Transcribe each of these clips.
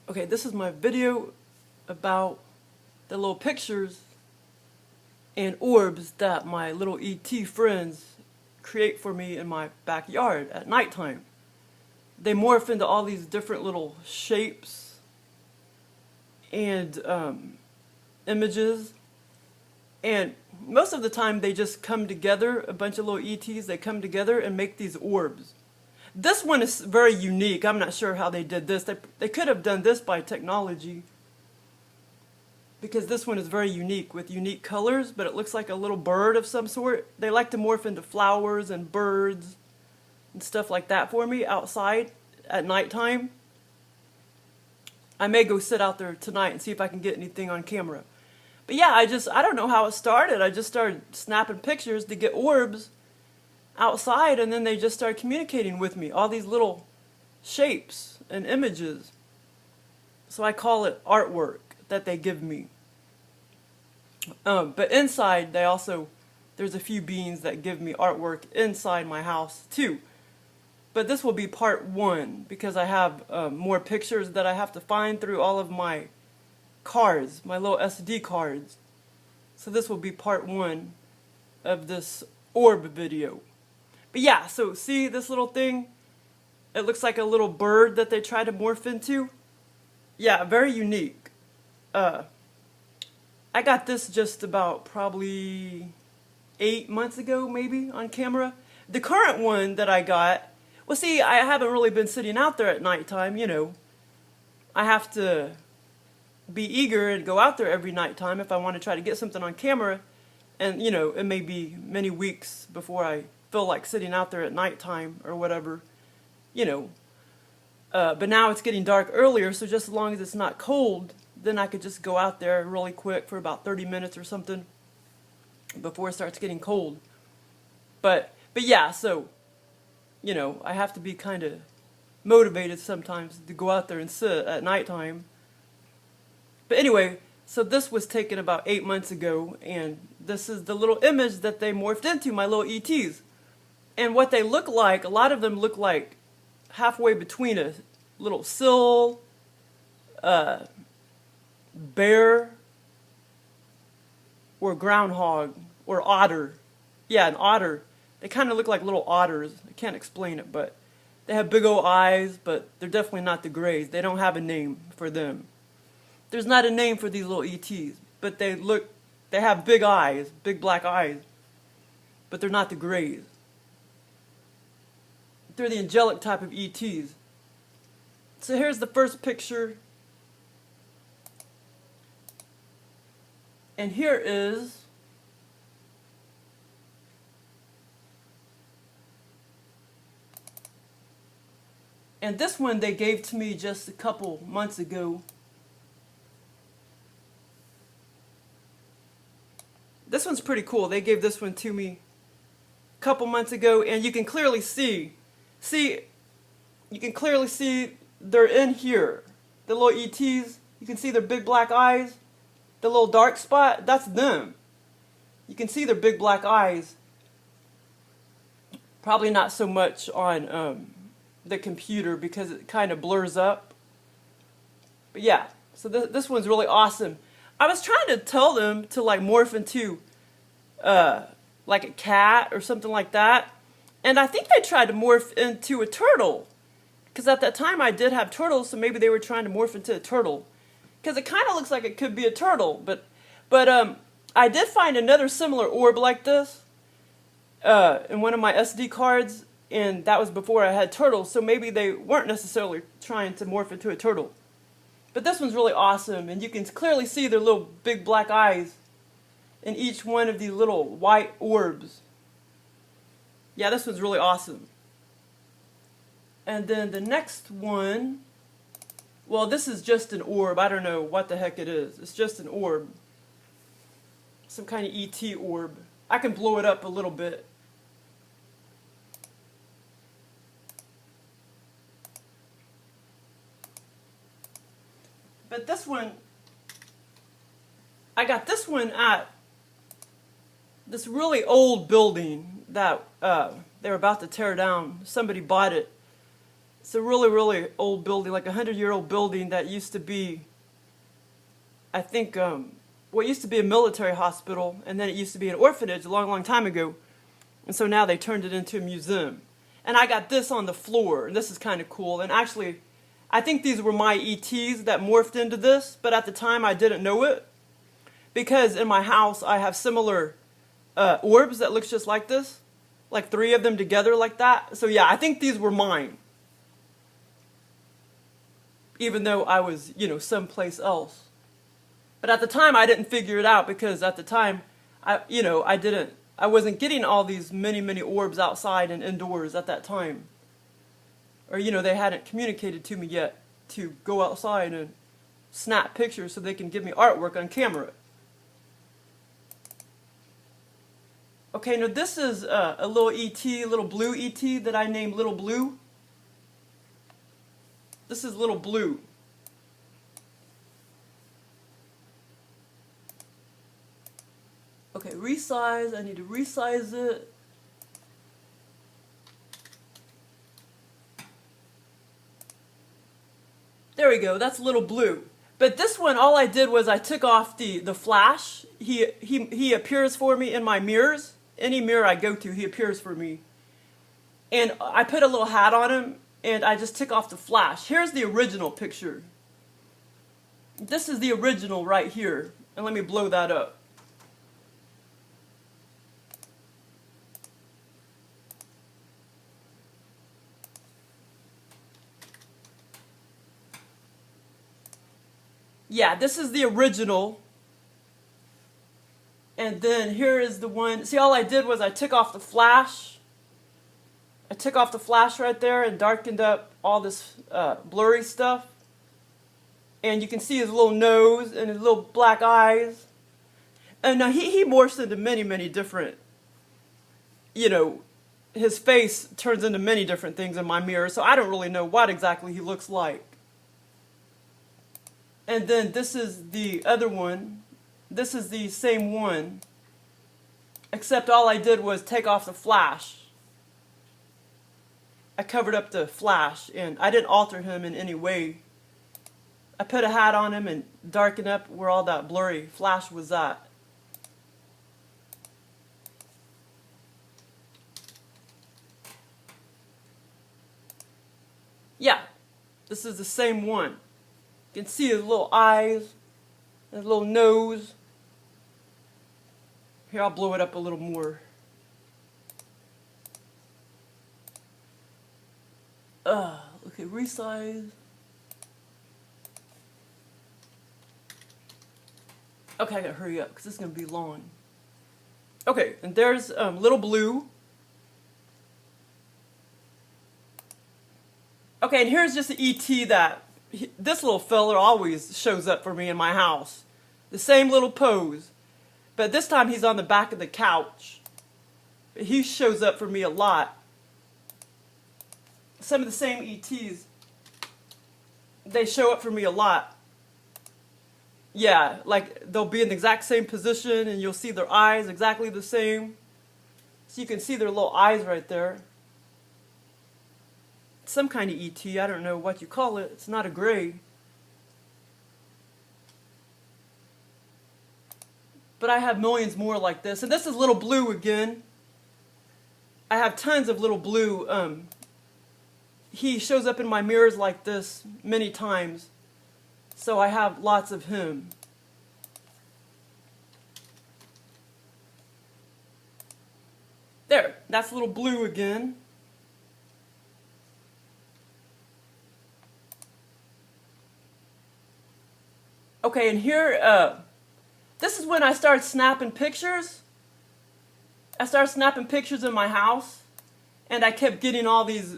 Okay, this is my video about the little pictures and orbs that my little ET friends create for me in my backyard at nighttime. They morph into all these different little shapes and images, and most of the time they just come together, a bunch of little ETs, they come together and make these orbs. This one is very unique. I'm not sure how they did this. They could have done this by technology, because this one is very unique with unique colors, but it looks like a little bird of some sort. They like to morph into flowers and birds and stuff like that for me outside at nighttime. I may go sit out there tonight and see if I can get anything on camera. But yeah, I don't know how it started. I just started snapping pictures to get orbs outside, and then they just started communicating with me, all these little shapes and images. So I call it artwork that they give me. But inside, there's a few beings that give me artwork inside my house too. But this will be part one, because I have more pictures that I have to find through all of my cards, my little SD cards. So this will be part one of this orb video. But yeah, so see this little thing? It looks like a little bird that they try to morph into. Yeah, very unique. I got this just about probably 8 months ago, maybe, on camera. The current one that I got, well, see, I haven't really been sitting out there at nighttime, you know. I have to be eager and go out there every nighttime if I want to try to get something on camera. And, you know, it may be many weeks before I feel like sitting out there at nighttime or whatever, you know. But now it's getting dark earlier, so just as long as it's not cold, then I could just go out there really quick for about 30 minutes or something before it starts getting cold. But yeah, so, you know, I have to be kind of motivated sometimes to go out there and sit at nighttime. But anyway, so this was taken about 8 months ago, and this is the little image that they morphed into, my little ETs. And what they look like, a lot of them look like halfway between a little seal, bear, or groundhog, or otter. Yeah, an otter. They kind of look like little otters. I can't explain it, but they have big old eyes, but they're definitely not the Greyz. They don't have a name for them. There's not a name for these little ETs, but they have big eyes, big black eyes, but they're not the Greyz. They're the angelic type of ETs. So here's the first picture. And here is and this one they gave to me just a couple months ago. This one's pretty cool. They gave this one to me a couple months ago, and you can clearly see they're in here. The little ETs, you can see their big black eyes. The little dark spot, that's them. You can see their big black eyes. Probably not so much on the computer because it kind of blurs up. But yeah, so this one's really awesome. I was trying to tell them to like morph into like a cat or something like that. And I think they tried to morph into a turtle. Because at that time I did have turtles, so maybe they were trying to morph into a turtle. Because it kind of looks like it could be a turtle. But I did find another similar orb like this in one of my SD cards. And that was before I had turtles, so maybe they weren't necessarily trying to morph into a turtle. But this one's really awesome, and you can clearly see their little big black eyes in each one of these little white orbs. Yeah, this one's really awesome. And then the next one, well, this is just an orb. I don't know what the heck it is. It's just an orb. Some kind of ET orb. I can blow it up a little bit. But this one, I got this one at this really old building that they were about to tear down. Somebody bought it It's a really, really old building, like a 100-year-old building that used to be, I think, what used to be a military hospital, and then it used to be an orphanage a long, long time ago. And so now they turned it into a museum. And I got this on the floor, and this is kind of cool. And actually, I think these were my ETs that morphed into this, but at the time I didn't know it. Because in my house I have similar orbs that looks just like this. Like 3 of them together like that. So yeah, I think these were mine. Even though I was, someplace else. But at the time I didn't figure it out, because at the time, I wasn't getting all these many, many orbs outside and indoors at that time. Or, they hadn't communicated to me yet to go outside and snap pictures so they can give me artwork on camera. Okay, now this is a little ET, a little blue ET that I named Little Blue. This is Little Blue. Okay, resize. I need to resize it. There we go. That's Little Blue. But this one, all I did was I took off the flash. He appears for me in my mirrors. Any mirror I go to, he appears for me. And I put a little hat on him, and I just took off the flash. Here's the original picture. This is the original right here. And let me blow that up. Yeah, this is the original. And then here is the one. See, all I did was I took off the flash. I took off the flash right there and darkened up all this blurry stuff. And you can see his little nose and his little black eyes. And now he morphs into many, many different, his face turns into many different things in my mirror. So I don't really know what exactly he looks like. And then this is the other one. This is the same one, except all I did was take off the flash. I covered up the flash, and I didn't alter him in any way. I put a hat on him and darkened up where all that blurry flash was at. Yeah, this is the same one. You can see his little eyes, his little nose. Here, I'll blow it up a little more. Okay, resize. Okay, I gotta hurry up because this is gonna be long. Okay, and there's Little Blue. Okay, and here's just the ET that this little fella always shows up for me in my house. The same little pose. But this time he's on the back of the couch. He shows up for me a lot. Some of the same ETs, they show up for me a lot. Yeah, like they'll be in the exact same position and you'll see their eyes exactly the same. So you can see their little eyes right there. Some kind of ET, I don't know what you call it. It's not a gray. But I have millions more like this. And this is Little Blue again. I have tons of Little Blue. He shows up in my mirrors like this many times. So I have lots of him. There, that's Little Blue again. Okay, and here, this is when I started snapping pictures. I started snapping pictures in my house, and I kept getting all these,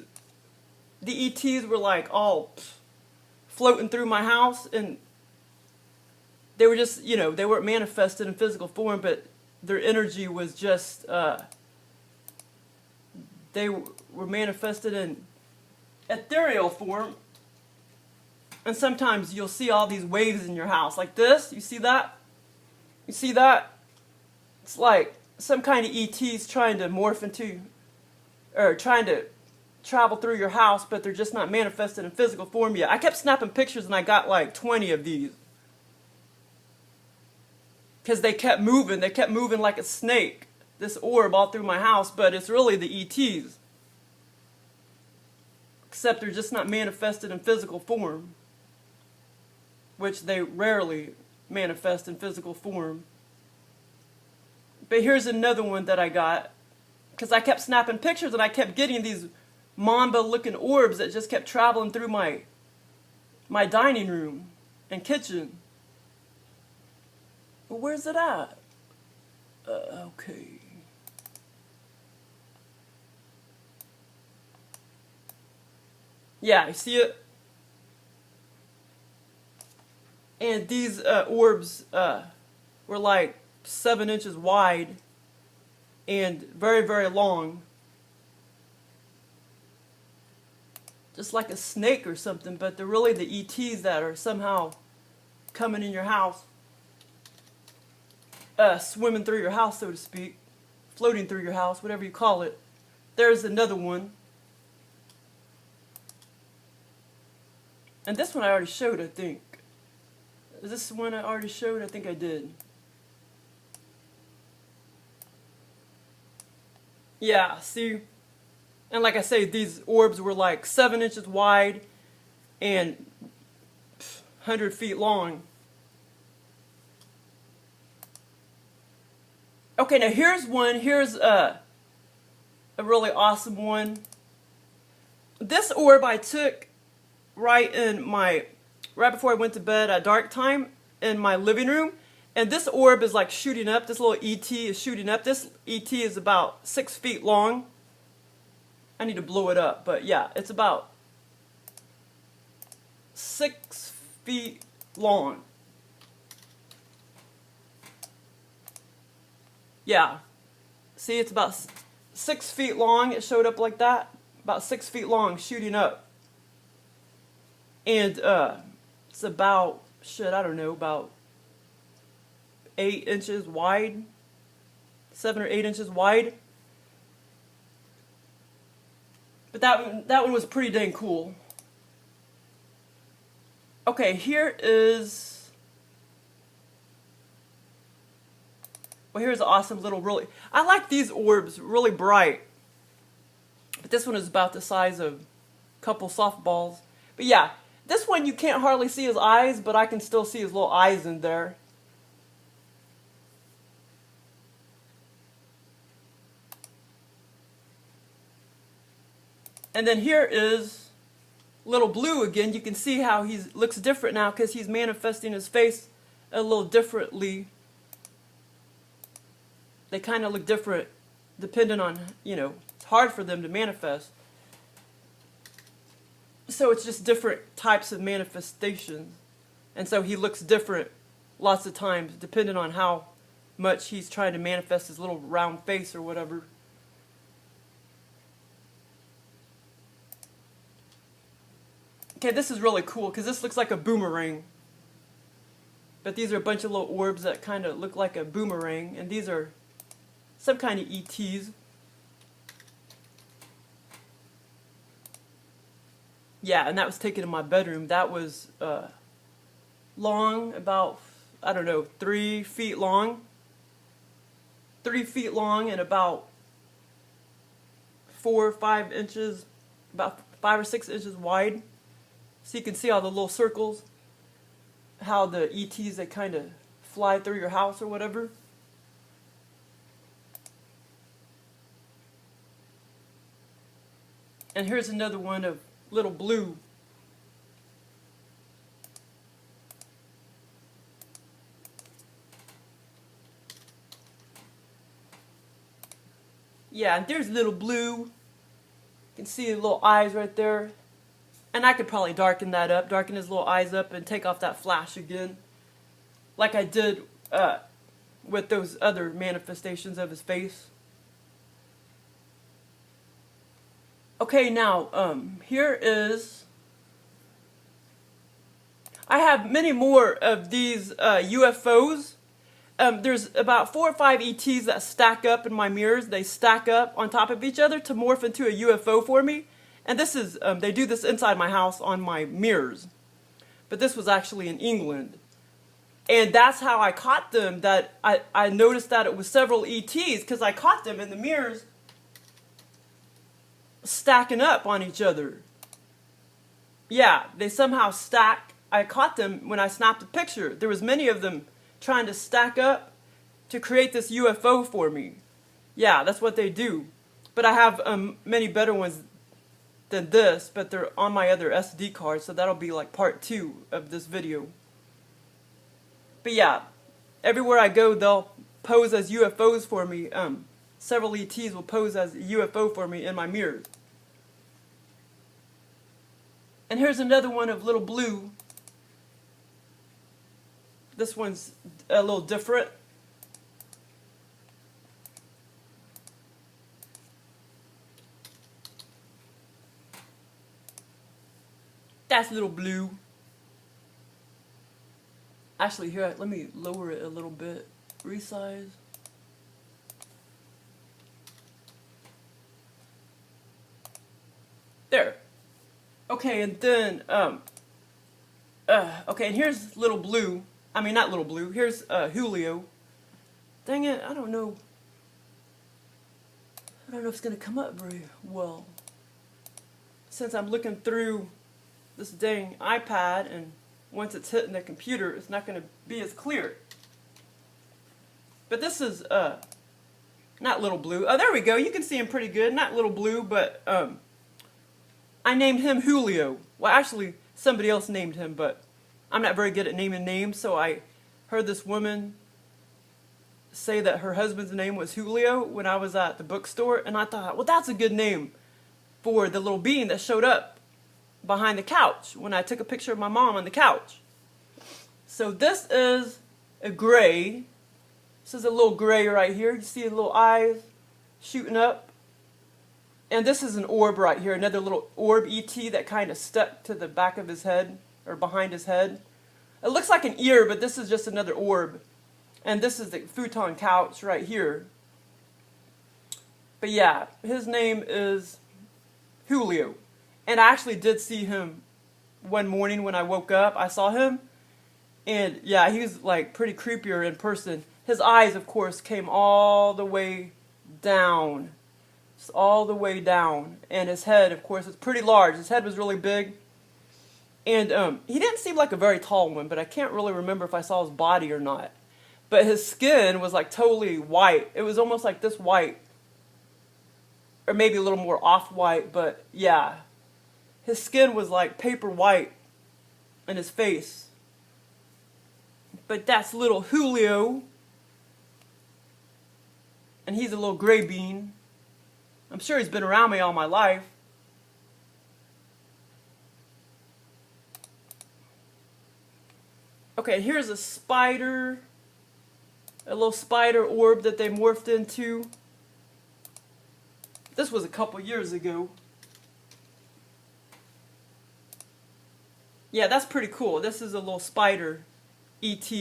the ETs were like all floating through my house, and they were just, they weren't manifested in physical form, but their energy was just, they were manifested in ethereal form. And sometimes you'll see all these waves in your house, like this. You see that? You see that? It's like some kind of ET's trying to morph into, or trying to travel through your house, but they're just not manifested in physical form yet. I kept snapping pictures and I got like 20 of these. Because they kept moving. They kept moving like a snake, this orb all through my house, but it's really the ETs. Except they're just not manifested in physical form, which they rarely manifest in physical form. But here's another one that I got, because I kept snapping pictures and I kept getting these Mamba-looking orbs that just kept traveling through my dining room and kitchen. But where's it at? Okay. Yeah, you see it? And these orbs were like 7 inches wide and very, very long. Just like a snake or something, but they're really the ETs that are somehow coming in your house. Swimming through your house, so to speak. Floating through your house, whatever you call it. There's another one. And this one I already showed, I think. Is this the one I already showed? I think I did. Yeah, see? And like I say, these orbs were like 7 inches wide and 100 feet long. Okay, now here's one. Here's a really awesome one. This orb I took right before I went to bed at dark time in my living room. And this orb is like shooting up. This little ET is shooting up. This ET is about 6 feet long. I need to blow it up, but yeah, it's about 6 feet long. Yeah. See, it's about 6 feet long. It showed up like that. About 6 feet long, shooting up. And it's about, I don't know, about 8 inches wide. 7 or 8 inches wide. But that one was pretty dang cool. Okay, here is... Well, here's an awesome little really... I like these orbs, really bright. But this one is about the size of a couple softballs. But yeah, this one you can't hardly see his eyes, but I can still see his little eyes in there. And then here is little blue again. You can see how he looks different now because he's manifesting his face a little differently. They kind of look different depending on, it's hard for them to manifest. So it's just different types of manifestations. And so he looks different lots of times depending on how much he's trying to manifest his little round face or whatever. Okay, this is really cool because this looks like a boomerang. But these are a bunch of little orbs that kind of look like a boomerang. And these are some kind of ETs. Yeah, and that was taken in my bedroom. That was long, about, I don't know, 3 feet long. 3 feet long and about 4 or 5 inches, about 5 or 6 inches wide. So you can see all the little circles, how the ETs, they kind of fly through your house or whatever. And here's another one of little blue. Yeah, and there's little blue. You can see the little eyes right there. And I could probably darken that up, darken his little eyes up and take off that flash again. Like I did with those other manifestations of his face. Okay, now, here is... I have many more of these UFOs. There's about 4 or 5 ETs that stack up in my mirrors. They stack up on top of each other to morph into a UFO for me. And this is, they do this inside my house on my mirrors. But this was actually in England. And that's how I caught them, that I noticed that it was several ETs, because I caught them in the mirrors stacking up on each other. Yeah, they somehow stack. I caught them when I snapped a picture. There was many of them trying to stack up to create this UFO for me. Yeah, that's what they do. But I have many better ones than this, but they're on my other SD card, so that'll be like part 2 of this video. But yeah, everywhere I go, they'll pose as UFOs for me. Several ETs will pose as a UFO for me in my mirrors. And here's another one of little blue. This one's a little different. That's little blue. Actually, here, let me lower it a little bit. Resize. There. Okay, and then, okay, and here's little blue. I mean, not little blue. Here's Julio. Dang it, I don't know. I don't know if it's going to come up very well. Since I'm looking through this dang iPad, and once it's hitting the computer, it's not going to be as clear. But this is, not little blue. Oh, there we go. You can see him pretty good. Not little blue, but, I named him Julio. Well, actually, somebody else named him, but I'm not very good at naming names, so I heard this woman say that her husband's name was Julio when I was at the bookstore, and I thought, well, that's a good name for the little being that showed up behind the couch when I took a picture of my mom on the couch. So this is a gray. This is a little gray right here. You see the little eyes shooting up. And this is an orb right here, another little orb ET that kind of stuck to the back of his head, or behind his head. It looks like an ear, but this is just another orb. And this is the futon couch right here. But yeah, his name is Julio. And I actually did see him one morning when I woke up. I saw him. And yeah, he was like pretty creepier in person. His eyes, of course, came all the way down. Just all the way down. And his head, of course, is pretty large. His head was really big. And he didn't seem like a very tall one, but I can't really remember if I saw his body or not. But his skin was like totally white. It was almost like this white. Or maybe a little more off-white, but yeah. His skin was like paper white in his face. But that's little Julio. And he's a little gray bean. I'm sure he's been around me all my life. Okay, here's a spider. A little spider orb that they morphed into. This was a couple years ago. Yeah, that's pretty cool. This is a little spider ET.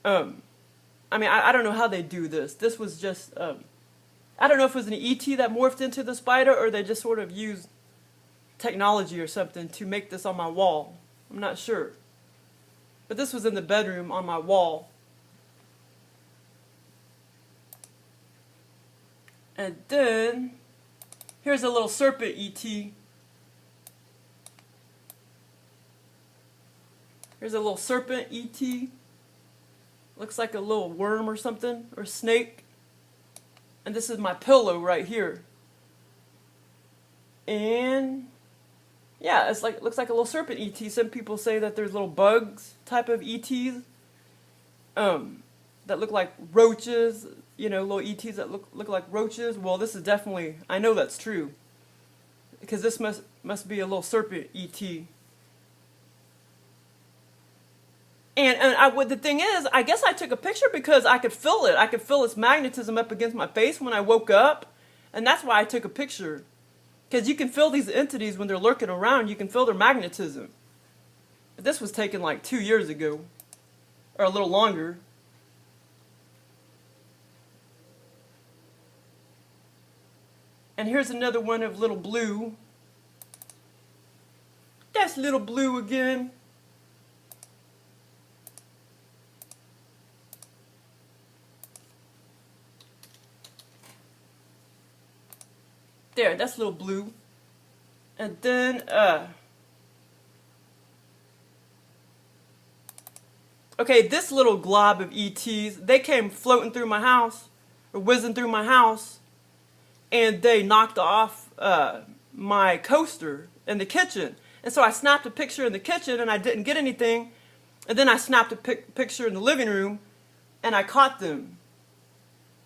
I mean, I don't know how they do this. This was just, I don't know if it was an ET that morphed into the spider, or they just sort of used technology or something to make this on my wall. I'm not sure. But this was in the bedroom on my wall. And then, here's a little serpent ET. Here's a little serpent ET. Looks like a little worm or something, or snake. And this is my pillow right here. And yeah, it's like, looks like a little serpent ET. Some people say that there's little bugs type of ETs that look like roaches. You know, little ETs that look like roaches. Well, this is definitely, I know that's true, because this must be a little serpent ET. And the thing is, I guess I took a picture because I could feel it. I could feel its magnetism up against my face when I woke up. And that's why I took a picture. Because you can feel these entities when they're lurking around. You can feel their magnetism. But this was taken like 2 years ago. Or a little longer. And here's another one of little blue. That's little blue again. There, that's little blue. And then, okay, this little glob of ETs, they came floating through my house, or whizzing through my house, and they knocked off my coaster in the kitchen. And so I snapped a picture in the kitchen, and I didn't get anything. And then I snapped a picture in the living room, and I caught them.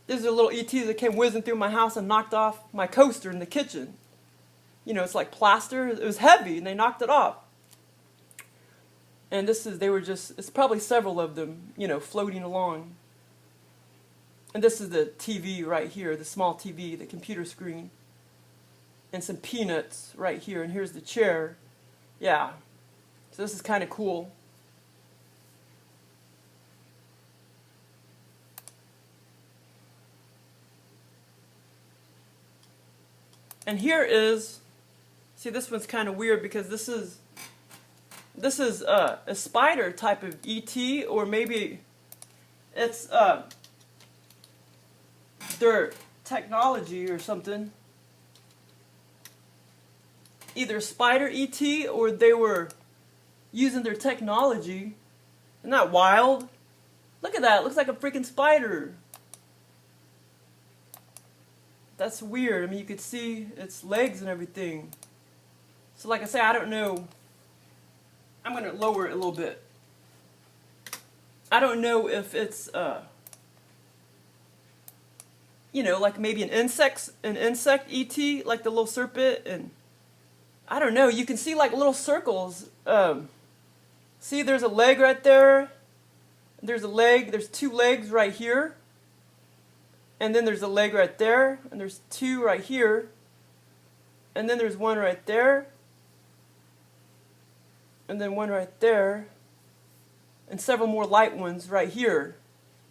These are little ETs that came whizzing through my house and knocked off my coaster in the kitchen. You know, it's like plaster. It was heavy, and they knocked it off. And it's probably several of them, you know, floating along. And this is the TV right here, the small TV, the computer screen. And some peanuts right here, and here's the chair. Yeah, so this is kind of cool. And here is, see, this one's kind of weird because this is a spider type of ET, or maybe it's their technology or something. Either spider ET or they were using their technology. Isn't that wild? Look at that, it looks like a freaking spider. That's weird. I mean, you could see its legs and everything. So like I say, I don't know. I'm going to lower it a little bit. I don't know if it's, you know, like maybe an insect ET, like the little serpent, and I don't know. You can see like little circles. See, there's a leg right there. There's a leg. There's two legs right here. And then there's a leg right there, and there's two right here, and then there's one right there, and then one right there, and several more light ones right here.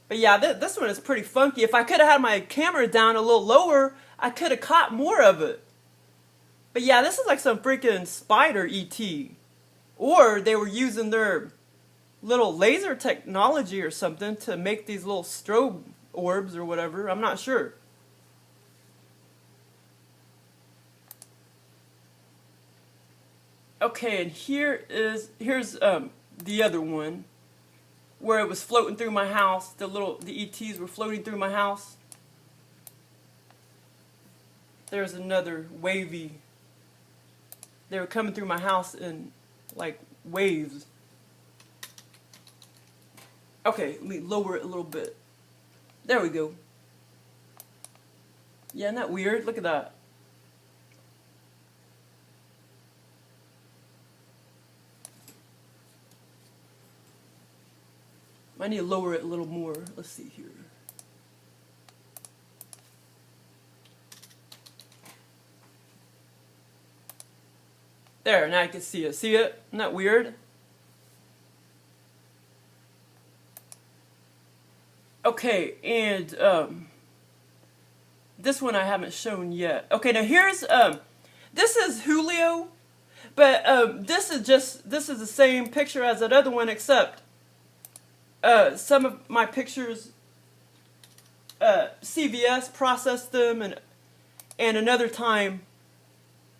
But yeah, this one is pretty funky. If I could have had my camera down a little lower, I could have caught more of it. But yeah, this is like some freaking spider ET. Or they were using their little laser technology or something to make these little strobe orbs or whatever. I'm not sure. Okay, and here's the other one where it was floating through my house. The ETs were floating through my house. There's another wavy. They were coming through my house in like waves. Okay, let me lower it a little bit. There we go. Yeah, isn't that weird? Look at that. I need to lower it a little more. Let's see here. There, now you can see it. See it? Isn't that weird? Okay, and this one I haven't shown yet. Okay, now here's this is Julio, but this is the same picture as that other one, except some of my pictures CVS processed them, and another time.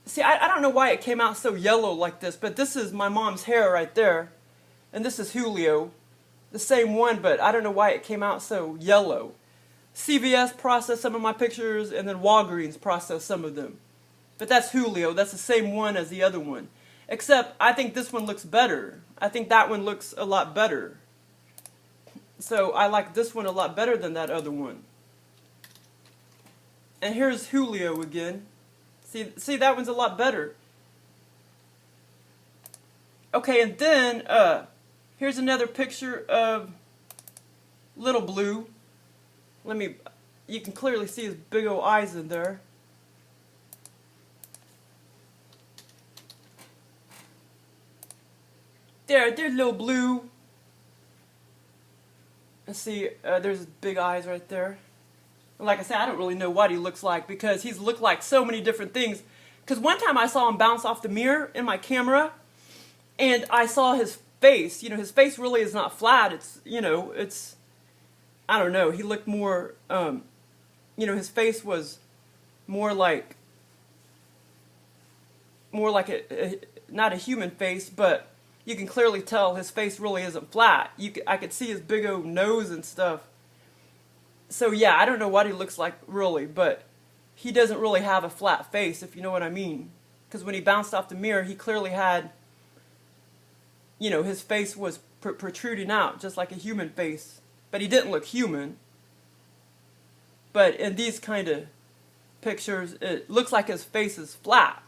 See, I don't know why it came out so yellow like this, but this is my mom's hair right there, and this is Julio. The same one, but I don't know why it came out so yellow. CVS processed some of my pictures, and then Walgreens processed some of them. But that's Julio. That's the same one as the other one. Except, I think this one looks better. I think that one looks a lot better. So, I like this one a lot better than that other one. And here's Julio again. See, that one's a lot better. Okay, and then, here's another picture of Little Blue. You can clearly see his big old eyes in there. There's Little Blue. And see, there's his big eyes right there. And like I said, I don't really know what he looks like because he's looked like so many different things. Because one time I saw him bounce off the mirror in my camera, and I saw his face. You know, his face really is not flat. It's, you know, it's, I don't know. He looked more, you know, his face was more like not a human face, but you can clearly tell his face really isn't flat. I could see his big old nose and stuff. So yeah, I don't know what he looks like really, but he doesn't really have a flat face, if you know what I mean. Because when he bounced off the mirror, he clearly had, you know, his face was protruding out, just like a human face. But he didn't look human. But in these kind of pictures, it looks like his face is flat.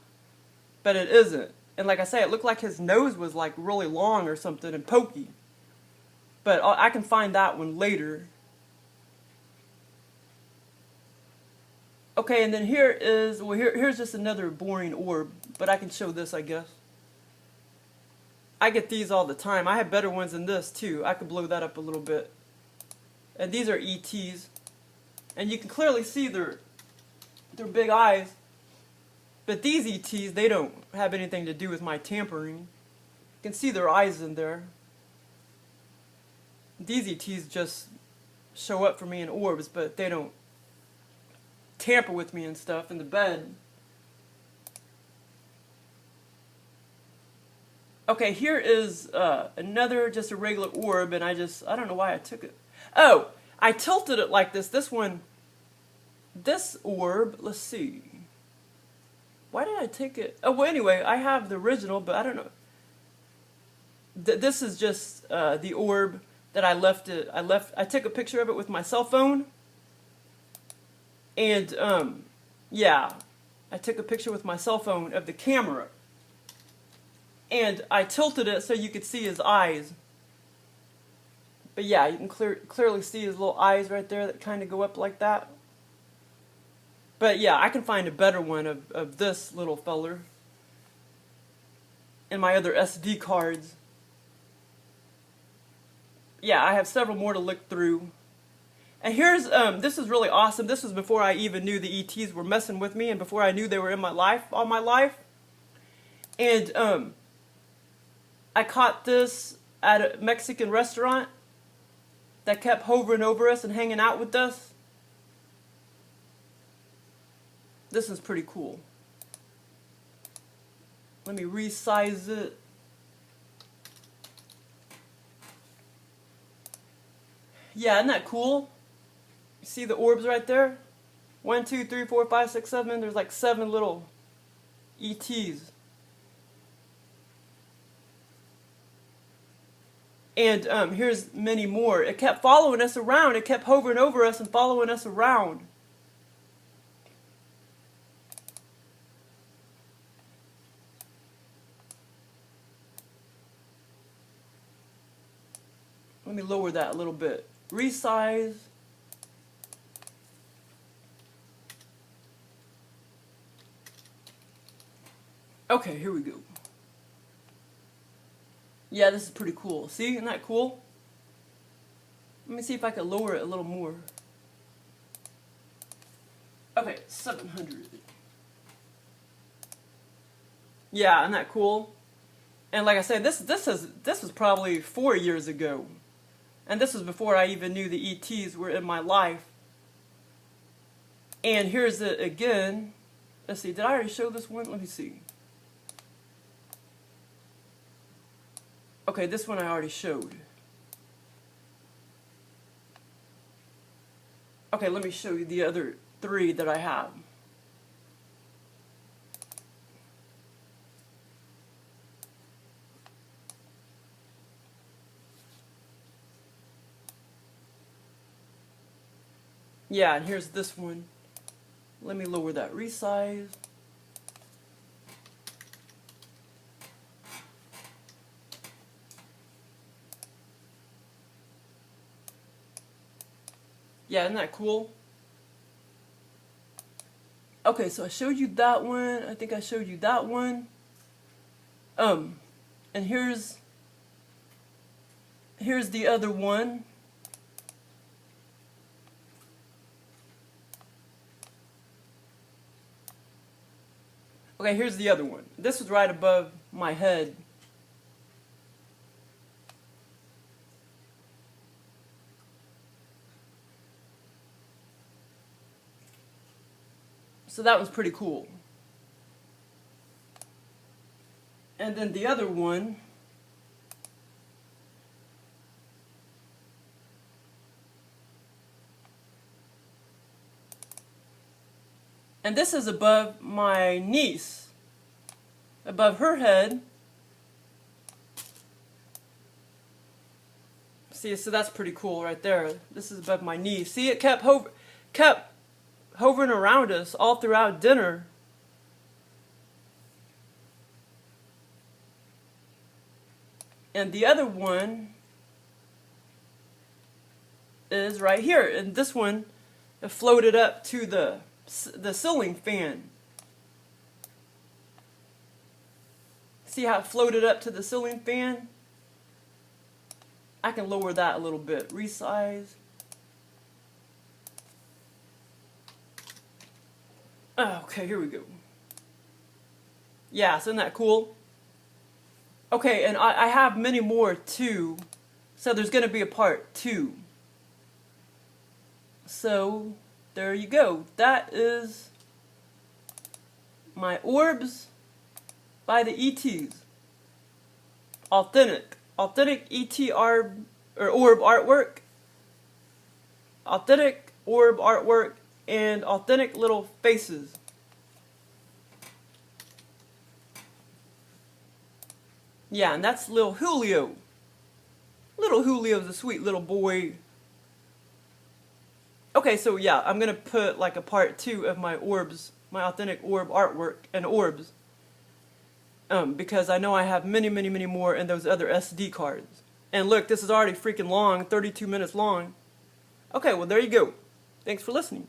But it isn't. And like I say, it looked like his nose was like really long or something and pokey. But I can find that one later. Okay, and then here is, well, here's just another boring orb, but I can show this, I guess. I get these all the time. I have better ones than this, too. I could blow that up a little bit. And these are ETs. And you can clearly see their big eyes. But these ETs, they don't have anything to do with my tampering. You can see their eyes in there. These ETs just show up for me in orbs, but they don't tamper with me and stuff in the bed. Okay, here is another, just a regular orb, and I don't know why I took it. Oh, I tilted it like this. This one, this orb, let's see. Why did I take it? Oh, well, anyway, I have the original, but I don't know. This is just the orb that I left it. I took a picture of it with my cell phone. And, yeah, I took a picture with my cell phone of the camera. And I tilted it so you could see his eyes. But yeah, you can clearly see his little eyes right there that kind of go up like that. But yeah, I can find a better one of this little feller in my other SD cards. Yeah, I have several more to look through. And here's, this is really awesome. This was before I even knew the ETs were messing with me and before I knew they were in my life, all my life. And I caught this at a Mexican restaurant that kept hovering over us and hanging out with us. This is pretty cool. Let me resize it. Yeah, isn't that cool? You see the orbs right there? 1, 2, 3, 4, 5, 6, 7. There's like 7 little ETs. And here's many more. It kept following us around. It kept hovering over us and following us around. Let me lower that a little bit. Resize. Okay, here we go. Yeah, this is pretty cool. See, isn't that cool? Let me see if I can lower it a little more. Okay, 700. Yeah, isn't that cool? And like I said, this was probably 4 years ago. And this was before I even knew the ETs were in my life. And here's it again. Let's see, did I already show this one? Let me see. Okay, this one I already showed. Okay, let me show you the other 3 that I have. Yeah, and here's this one. Let me lower that resize. Yeah, isn't that cool? Okay, so I showed you that one. I think I showed you that one. And here's the other one. Okay, here's the other one. This was right above my head. So that was pretty cool. And then the other one, and this is above my niece, above her head. See, so that's pretty cool right there. This is above my niece. See, it kept hovering around us all throughout dinner. And the other one is right here. And this one, it floated up to the ceiling fan. See how it floated up to the ceiling fan? I can lower that a little bit. Resize. Okay, here we go. Yeah, isn't that cool? Okay, and I have many more too. So there's going to be a part 2. So there you go. That is my orbs by the ETs. Authentic ET orb artwork. Authentic orb artwork and authentic little faces. Yeah, and that's little Julio. Little Julio's a sweet little boy. Okay, so yeah, I'm gonna put like a part 2 of my orbs, my authentic orb artwork and orbs. Because I know I have many more in those other SD cards. And look, this is already freaking long, 32 minutes long. Okay, well there you go. Thanks for listening.